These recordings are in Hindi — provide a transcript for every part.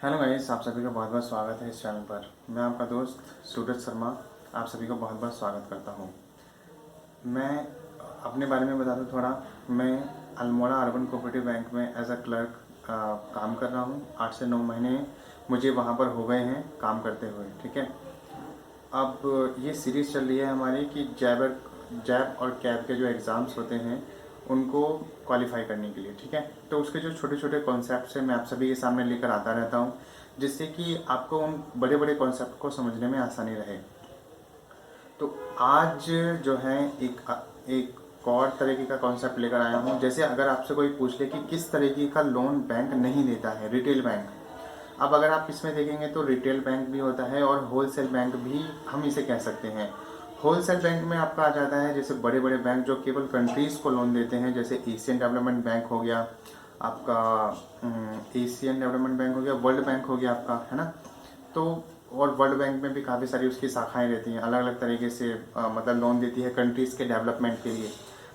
हेलो गाइस, आप सभी का बहुत बहुत स्वागत है इस चैनल पर। मैं आपका दोस्त सूरज शर्मा आप सभी का बहुत बहुत स्वागत करता हूं। मैं अपने बारे में बता दूं थोड़ा। मैं अल्मोड़ा अर्बन कोऑपरेटिव बैंक में एज अ क्लर्क काम कर रहा हूं। 8 से 9 महीने मुझे वहां पर हो गए हैं काम करते हुए। ठीक है। अब ये सीरीज़ चल रही है हमारी कि जैब और कैब के जो एग्ज़ाम्स होते हैं उनको क्वालिफाई करने के लिए। ठीक है। तो उसके जो छोटे छोटे कॉन्सेप्ट्स हैं मैं आप सभी के सामने लेकर आता रहता हूँ, जिससे कि आपको उन बड़े बड़े कॉन्सेप्ट को समझने में आसानी रहे। तो आज जो है एक और तरीके का कॉन्सेप्ट लेकर आया हूँ। जैसे अगर आपसे कोई पूछ ले कि किस तरीके का लोन बैंक नहीं देता है, रिटेल बैंक। अब अगर आप इसमें देखेंगे तो रिटेल बैंक भी होता है और होलसेल बैंक भी हम इसे कह सकते हैं। होलसेल बैंक में आपका आ जाता है जैसे बड़े बड़े बैंक जो केवल कंट्रीज़ को लोन देते हैं, जैसे एशियन डेवलपमेंट बैंक हो गया आपका, एशियन डेवलपमेंट बैंक हो गया, वर्ल्ड बैंक हो गया आपका, है ना। तो और वर्ल्ड बैंक में भी काफ़ी सारी उसकी शाखाएं रहती हैं, अलग अलग तरीके से मतलब लोन देती है कंट्रीज़ के डेवलपमेंट के लिए।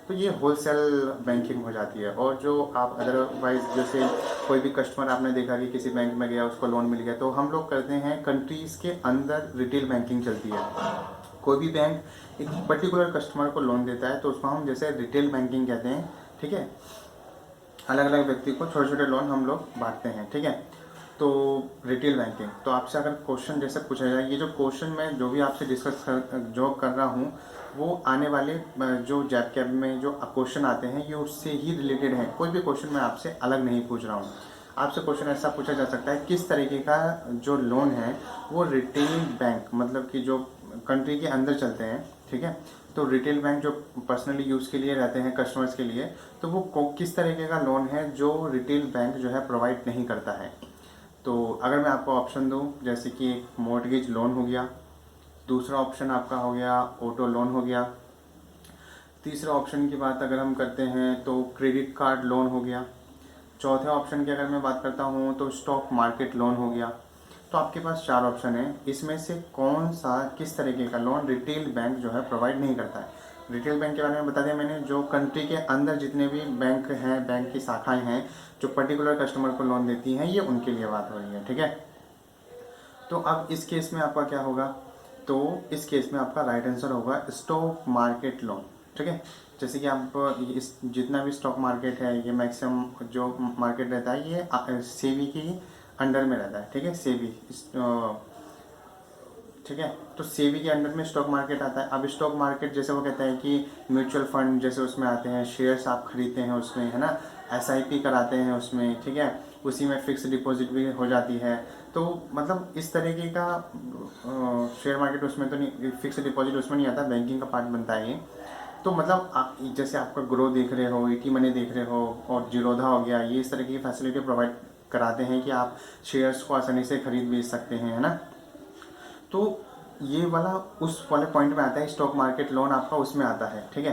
तो ये होलसेल बैंकिंग हो जाती है। और जो आप अदरवाइज जैसे कोई भी कस्टमर आपने देखा कि किसी बैंक में गया उसको लोन मिल गया, तो हम लोग करते हैं कंट्रीज़ के अंदर रिटेल बैंकिंग चलती है। कोई भी बैंक एक पर्टिकुलर कस्टमर को लोन देता है तो उसको हम जैसे रिटेल बैंकिंग कहते हैं। ठीक है। अलग अलग व्यक्ति को छोटे छोटे लोन हम लोग बांटते हैं। ठीक है। तो रिटेल बैंकिंग, तो आपसे अगर क्वेश्चन जैसे पूछा जाए, ये जो क्वेश्चन मैं जो भी आपसे जो कर रहा हूँ वो आने वाले जो जैब कैब में जो क्वेश्चन आते हैं ये उससे ही रिलेटेड है। कोई भी क्वेश्चन मैं आपसे अलग नहीं पूछ रहा हूँ। आपसे क्वेश्चन ऐसा पूछा जा सकता है किस तरीके का जो लोन है वो रिटेल बैंक मतलब कि जो कंट्री के अंदर चलते हैं। ठीक है। तो रिटेल बैंक जो पर्सनली यूज़ के लिए रहते हैं कस्टमर्स के लिए, तो वो किस तरीके का लोन है जो रिटेल बैंक जो है प्रोवाइड नहीं करता है। तो अगर मैं आपको ऑप्शन दूं, जैसे कि एक मॉर्टगेज लोन हो गया, दूसरा ऑप्शन आपका हो गया ऑटो लोन हो गया, तीसरा ऑप्शन की बात अगर हम करते हैं तो क्रेडिट कार्ड लोन हो गया, चौथे ऑप्शन की अगर मैं बात करता हूँ तो स्टॉक मार्केट लोन हो गया। तो आपके पास 4 ऑप्शन है, इसमें से कौन सा किस तरीके का लोन रिटेल बैंक जो है प्रोवाइड नहीं करता है। रिटेल बैंक के बारे में बता दिया मैंने, जो कंट्री के अंदर जितने भी बैंक हैं, बैंक की शाखाएं हैं जो पर्टिकुलर कस्टमर को लोन देती हैं, ये उनके लिए बात हो रही है। ठीक है। तो अब इस केस में आपका क्या होगा, तो इस केस में आपका राइट आंसर होगा स्टॉक मार्केट लोन। ठीक है। जैसे कि आप इस जितना भी स्टॉक मार्केट है ये मैक्सिमम जो मार्केट रहता है ये सेबी की अंडर में रहता है। ठीक है। सेबी ठीक है। तो सेबी के अंडर में स्टॉक मार्केट आता है। अब स्टॉक मार्केट जैसे वो कहते हैं कि म्यूचुअल फंड जैसे उसमें आते हैं, शेयर्स आप खरीदते हैं उसमें, है ना, एसआईपी कराते हैं उसमें। ठीक है। उसी में फिक्स डिपॉजिट भी हो जाती है। तो मतलब इस तरीके का शेयर मार्केट उसमें तो नहीं, फिक्स डिपॉजिट उसमें नहीं आता, बैंकिंग का पार्ट बनता है ये। तो मतलब आप जैसे आपका ग्रो देख रहे हो, ईटी मनी देख रहे हो और जीरोधा हो गया, ये इस तरह की फैसिलिटी प्रोवाइड कराते हैं कि आप शेयर्स को आसानी से खरीद बेच सकते हैं, है ना। तो ये वाला उस वाले पॉइंट में आता है, स्टॉक मार्केट लोन आपका उसमें आता है। ठीक है।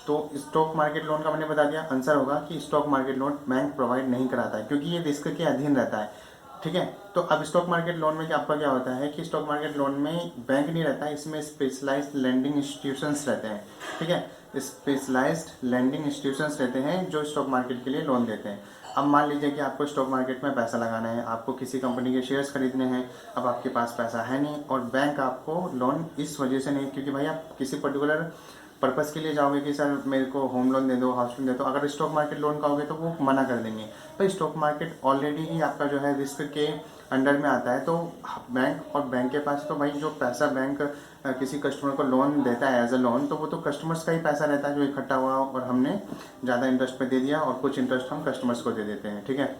तो स्टॉक मार्केट लोन का मैंने बता दिया, आंसर होगा कि stock market loan bank provide नहीं कराता है क्योंकि ये रिस्क के अधीन रहता है। ठीक है। तो अब स्टॉक मार्केट लोन में आपका क्या होता है कि स्टॉक मार्केट लोन में बैंक नहीं रहता है, इसमें स्पेशलाइज्ड लैंडिंग इंस्टीट्यूशंस रहते हैं। ठीक है। स्पेशलाइज्ड लैंडिंग इंस्टीट्यूशंस रहते हैं जो स्टॉक मार्केट के लिए लोन देते हैं। अब मान लीजिए कि आपको स्टॉक मार्केट में पैसा लगाना है, आपको किसी कंपनी के शेयर्स खरीदने हैं। अब आपके पास पैसा है नहीं और बैंक आपको लोन इस वजह से नहीं, क्योंकि भाई आप किसी पर्टिकुलर पर्पज़ के लिए जाओगे कि सर मेरे को होम लोन दे दो, हाउस लोन दे दो, अगर स्टॉक मार्केट लोन कहोगे तो वो मना कर देंगे। तो स्टॉक मार्केट ऑलरेडी ही आपका जो है रिस्क के अंडर में आता है। तो बैंक और बैंक के पास तो भाई जो पैसा बैंक किसी कस्टमर को लोन देता है एज अ लोन, तो वो तो कस्टमर्स का ही पैसा रहता है जो इकट्ठा हुआ और हमने ज़्यादा इंटरेस्ट पे दे दिया और कुछ इंटरेस्ट हम कस्टमर्स को दे देते हैं। ठीक है।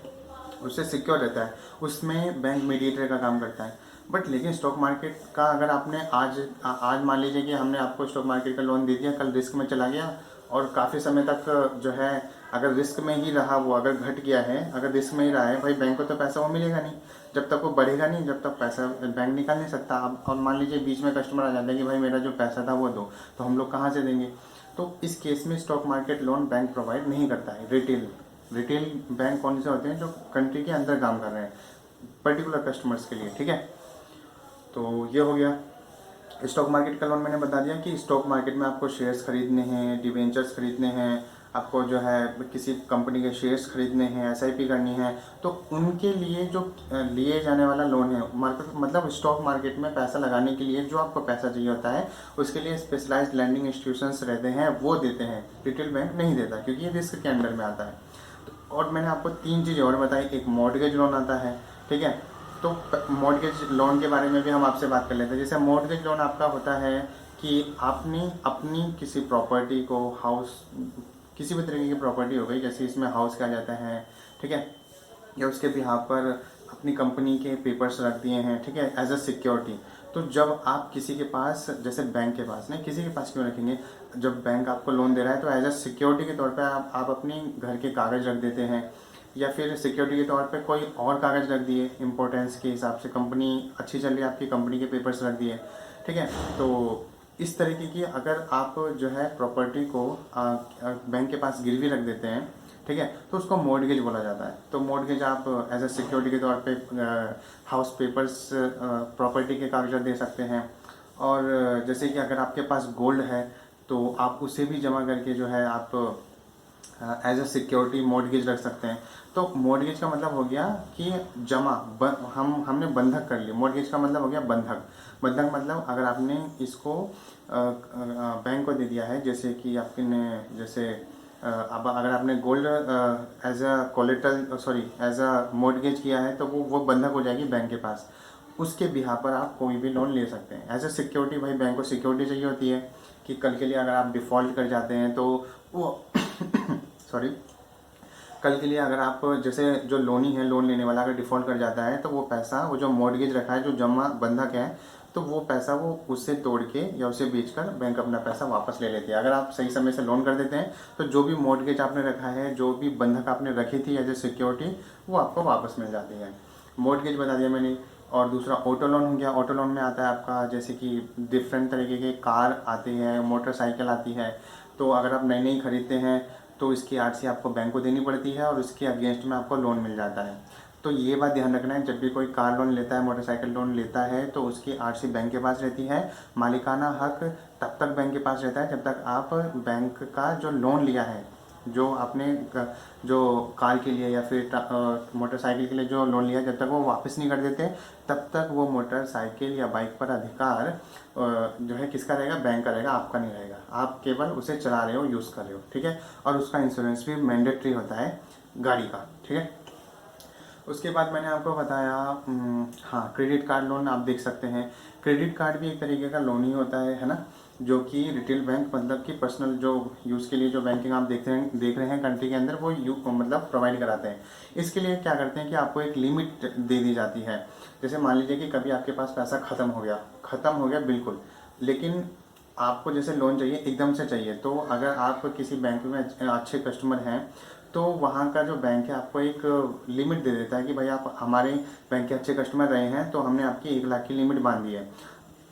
उससे सिक्योर रहता है, उसमें बैंक मीडिएटर का काम करता है। बट लेकिन स्टॉक मार्केट का अगर आपने आज मान लीजिए कि हमने आपको स्टॉक मार्केट का लोन दे दिया, कल रिस्क में चला गया और काफ़ी समय तक जो है अगर रिस्क में ही रहा, वो अगर घट गया है, अगर रिस्क में ही रहा है, भाई बैंक को तो पैसा वो मिलेगा नहीं जब तक वो बढ़ेगा नहीं, जब तक पैसा बैंक निकाल नहीं सकता। अब और मान लीजिए बीच में कस्टमर आ जाता है कि भाई मेरा जो पैसा था वो दो, तो हम लोग कहाँ से देंगे। तो इस केस में stock market loan bank provide नहीं करता है। रिटेल बैंक कौन से होते हैं, जो कंट्री के अंदर काम कर रहे हैं पर्टिकुलर कस्टमर्स के लिए। ठीक है। तो ये हो गया स्टॉक मार्केट का लोन। मैंने बता दिया कि स्टॉक मार्केट में आपको शेयर्स खरीदने हैं, डिवेंचर्स खरीदने हैं, आपको जो है किसी कंपनी के शेयर्स खरीदने हैं, एसआईपी करनी है, तो उनके लिए जो लिए जाने वाला लोन है, मार्केट मतलब स्टॉक मार्केट में पैसा लगाने के लिए जो आपको पैसा चाहिए होता है, उसके लिए स्पेशलाइज्ड लैंडिंग इंस्टीट्यूशंस रहते हैं, वो देते हैं। रिटेल बैंक नहीं देता क्योंकि ये रिस्क के अंडर में आता है। और मैंने आपको 3 चीज़ें और बताई। एक मॉर्गेज लोन आता है, ठीक है। तो मॉर्गेज लोन के बारे में भी हम आपसे बात कर लेते हैं। जैसे मॉर्गेज लोन आपका होता है कि आपने अपनी किसी प्रॉपर्टी को, हाउस, किसी भी तरीके की प्रॉपर्टी हो गई, जैसे इसमें हाउस कहा जाता है, ठीक है, या उसके बिहाफ पर अपनी कंपनी के पेपर्स रख दिए हैं, ठीक है, एज अ सिक्योरिटी। तो जब आप किसी के पास, जैसे बैंक के पास नहीं, किसी के पास क्यों रखेंगे, जब बैंक आपको लोन दे रहा है तो एज अ सिक्योरिटी के तौर पे आप अपनी घर के कागज़ रख देते हैं, या फिर सिक्योरिटी के तौर पे कोई और कागज़ रख दिए, इंपॉर्टेंस के हिसाब से, कंपनी अच्छी चल रही है आपकी, कंपनी के पेपर्स रख दिए, ठीक है। तो इस तरीके की अगर आप जो है प्रॉपर्टी को बैंक के पास गिरवी रख देते हैं, ठीक है, तो उसको मॉर्गेज बोला जाता है। तो मॉर्गेज आप एज अ सिक्योरिटी के तौर पे हाउस पेपर्स, प्रॉपर्टी के कागजात दे सकते हैं। और जैसे कि अगर आपके पास गोल्ड है तो आप उसे भी जमा करके जो है आप एज अ सिक्योरिटी मॉर्गेज रख सकते हैं। तो मॉर्गेज का मतलब हो गया कि जमा, हमने बंधक कर लिया। मॉर्गेज का मतलब हो गया बंधक। बंधक मतलब अगर आपने इसको बैंक को दे दिया है, जैसे कि आपने, जैसे अब अगर आपने gold as a collateral, sorry, as a mortgage किया है, तो वो बंधक हो जाएगी बैंक के पास। उसके बिहार पर आप कोई भी लोन ले सकते हैं एज अ सिक्योरिटी। भाई बैंक को सिक्योरिटी चाहिए होती है कि कल के लिए अगर आप डिफ़ॉल्ट कर जाते हैं तो वो सॉरी, कल के लिए अगर आप, जैसे जो लोनी है, लोन लेने वाला अगर डिफ़ॉल्ट कर जाता है तो वो पैसा, वो जो मॉर्गेज रखा है, जो जमा बंधक है, तो वो पैसा वो उससे तोड़ के या उसे बेचकर बैंक अपना पैसा वापस ले लेती है। अगर आप सही समय से लोन कर देते हैं तो जो भी मॉर्गेज आपने रखा है, जो भी बंधक आपने रखी थी एज ए सिक्योरिटी, वो आपको वापस मिल जाती है। मॉर्गेज बता दिया मैंने। और दूसरा ऑटो लोन हो गया। ऑटो लोन में आता है आपका, जैसे कि डिफरेंट तरीके के कार आती है, मोटरसाइकिल आती है। तो अगर आप नई नई खरीदते हैं तो इसकी आरसी आपको बैंक को देनी पड़ती है और उसके अगेंस्ट में आपको लोन मिल जाता है। तो ये बात ध्यान रखना है, जब भी कोई कार लोन लेता है, मोटरसाइकिल लोन लेता है, तो उसकी आरसी बैंक के पास रहती है। मालिकाना हक तब तक बैंक के पास रहता है जब तक आप बैंक का जो लोन लिया है, जो आपने जो कार के लिए या फिर मोटरसाइकिल के लिए जो लोन लिया, जब तक वो वापस नहीं कर देते, तब तक वो मोटरसाइकिल या बाइक पर अधिकार जो है किसका रहेगा, बैंक का रहेगा, आपका नहीं रहेगा। आप केवल उसे चला रहे हो, यूज़ कर रहे हो, ठीक है। और उसका इंश्योरेंस भी मैंडेटरी होता है गाड़ी का, ठीक है। उसके बाद मैंने आपको बताया, हाँ, क्रेडिट कार्ड लोन आप देख सकते हैं। क्रेडिट कार्ड भी एक तरीके का लोन ही होता है ना, जो कि रिटेल बैंक मतलब कि पर्सनल जो यूज़ के लिए जो बैंकिंग आप देख रहे हैं कंट्री के अंदर, वो मतलब प्रोवाइड कराते हैं। इसके लिए क्या करते हैं कि आपको एक लिमिट दे दी जाती है। जैसे मान लीजिए कि कभी आपके पास पैसा ख़त्म हो गया बिल्कुल, लेकिन आपको जैसे लोन चाहिए, एकदम से चाहिए, तो अगर आप किसी बैंक में अच्छे कस्टमर हैं तो वहाँ का जो बैंक है आपको एक लिमिट दे देता है कि भाई आप हमारे बैंक के अच्छे कस्टमर रहे हैं तो हमने आपकी 1 लाख की लिमिट बांध दी है।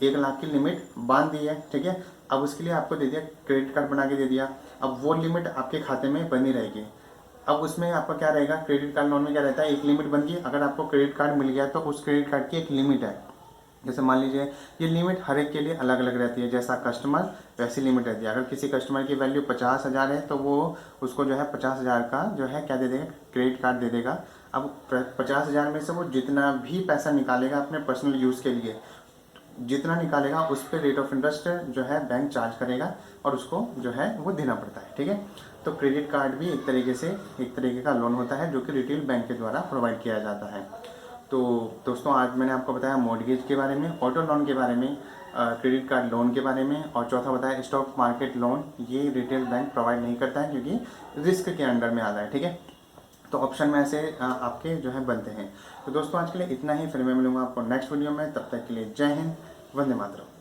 1 लाख की लिमिट बांध दी है, ठीक है। अब उसके लिए आपको दे दिया, क्रेडिट कार्ड बना के दे दिया। अब वो लिमिट आपके खाते में बनी रहेगी। अब उसमें आपका क्या रहेगा, क्रेडिट कार्ड लोन में क्या रहता है, एक लिमिट बन गई। अगर आपको क्रेडिट कार्ड मिल गया तो उस क्रेडिट कार्ड की एक लिमिट है। जैसे मान लीजिए ये लिमिट हर एक के लिए अलग अलग रहती है, जैसा कस्टमर वैसी लिमिट रहती है। अगर किसी कस्टमर की वैल्यू 50,000 है तो वो उसको जो है 50,000 का जो है क्या दे देगा, क्रेडिट कार्ड दे देगा। अब 50,000 में से वो जितना भी पैसा निकालेगा अपने पर्सनल यूज़ के लिए, जितना निकालेगा उस पर रेट ऑफ इंटरेस्ट जो है बैंक चार्ज करेगा और उसको जो है वो देना पड़ता है, ठीक है। तो क्रेडिट कार्ड भी एक तरीके का लोन होता है जो कि रिटेल बैंक के द्वारा प्रोवाइड किया जाता है। तो दोस्तों, आज मैंने आपको बताया मॉर्गेज के बारे में, ऑटो लोन के बारे में, क्रेडिट कार्ड लोन के बारे में, और चौथा बताया स्टॉक मार्केट लोन। ये रिटेल बैंक प्रोवाइड नहीं करता है क्योंकि रिस्क के अंडर में आता है, ठीक है। तो ऑप्शन में ऐसे आपके जो है बनते हैं। तो दोस्तों, आज के लिए इतना ही। फिर मैं मिलूंगा आपको नेक्स्ट वीडियो में। तब तक के लिए जय हिंद, वंदे मातरम।